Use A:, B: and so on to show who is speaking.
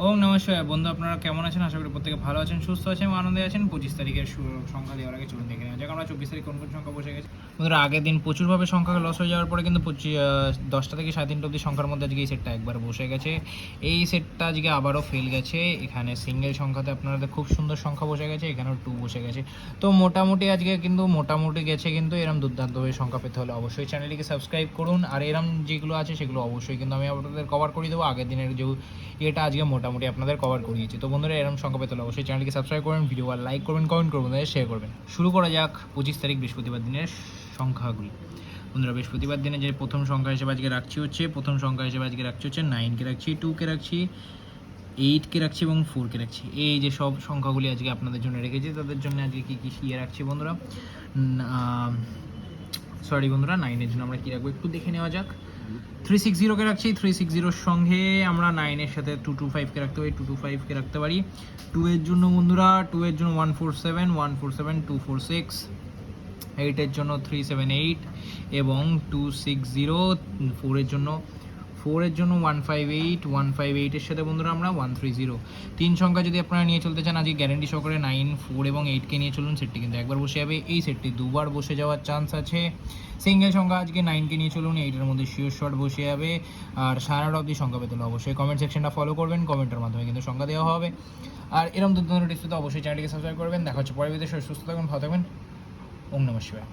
A: ওম নমস্কার বন্ধু, আপনারা কেমন আছেন? আশা করি প্রত্যেকে ভালো আছেন, সুস্থ আছেন এবং আনন্দে আছেন। 25 তারিখের সংখ্যা দেওয়ার আগে চলুন দেখে নেওয়া যাক আমরা 24 তারিখ কোন কোন সংখ্যা বসে গেছে। বন্ধুরা, আগের দিন প্রচুরভাবে সংখ্যা লস হয়ে যাওয়ার পরে কিন্তু 10টা থেকে 3:30 অবধি সংখ্যার মধ্যে আজকে এই সেটটা একবার বসে গেছে। এই সেটটা আজকে আবারও ফেল গেছে। এখানে সিঙ্গেল সংখ্যাতে আপনাদের খুব সুন্দর সংখ্যা বসে গেছে, এখানেও 2 বসে গেছে। তো মোটামুটি আজকে কিন্তু মোটামুটি গেছে, কিন্তু এরম দুর্দান্তভাবে সংখ্যা পেতে হলে অবশ্যই চ্যানেলটিকে সাবস্ক্রাইব করুন। আর এরম যেগুলো আছে সেগুলো অবশ্যই কিন্তু আমি আপনাদের কভার করে দেবো। আগের দিনের যে এটা আজকে মোটামুটি আপনাদের কভার করিয়েছি। তো বন্ধুরা, এরকম সংখ্যা পেতে হলে অবশ্যই চ্যানেলকে সাবস্ক্রাইব করবেন, ভিডিও আর লাইক করবেন, কমেন্ট করবেন, শেয়ার করবেন। শুরু করা যাক 25 তারিখ বৃহস্পতিবার দিনের সংখ্যাগুলি। বন্ধুরা, বৃহস্পতিবার দিনে যে প্রথম সংখ্যা হিসেবে আজকে রাখছি হচ্ছে 9কে রাখছি, 2কে রাখছি, 8কে রাখছি এবং 4কে রাখছি। এই যে সব সংখ্যাগুলি আজকে আপনাদের জন্য রেখেছি, তাদের জন্য আজকে কী কী শিয়ে রাখছি বন্ধুরা। সরি বন্ধুরা, 9-এর জন্য আমরা কী রাখবো একটু দেখে নেওয়া যাক। 360কে রাখছি, 360-র সঙ্গে আমরা 9-এর সাথে 225কে রাখতে পারি, 225কে রাখতে পারি। 2-এর জন্য বন্ধুরা, 2-এর জন্য 147, 246, 8-এর জন্য 378 এবং 260, 4-এর জন্য 158, 158-এর সাথে বন্ধুরা আমরা 130। 3 সংখ্যা যদি আপনারা নিয়ে চলতে চান আজকে গ্যারেন্টি সহকারে 9, 4 এবং 8কে নিয়ে চলুন। সেটটি কিন্তু একবার বসে যাবে, এই সেটটি দুবার বসে যাওয়ার চান্স আছে। সিঙ্গেল সংখ্যা আজকে 9কে নিয়ে চলুন, 8-এর মধ্যে শিওর শট বসে যাবে। আর 9:30 অবধি সংখ্যা পেতে হলে অবশ্যই কমেন্ট সেকশনটা ফলো করবেন, কমেন্টের মাধ্যমে কিন্তু সংখ্যা দেওয়া হবে। আর এরকম দুর্দান্ত টিপস পেতে অবশ্যই চ্যানেলটিকে সাবস্ক্রাইব করবেন। দেখা হচ্ছে পরের ভিডিওতে। সুস্থ থাকবেন, ভালো থাকবেন। ওম নমঃ শিবায়।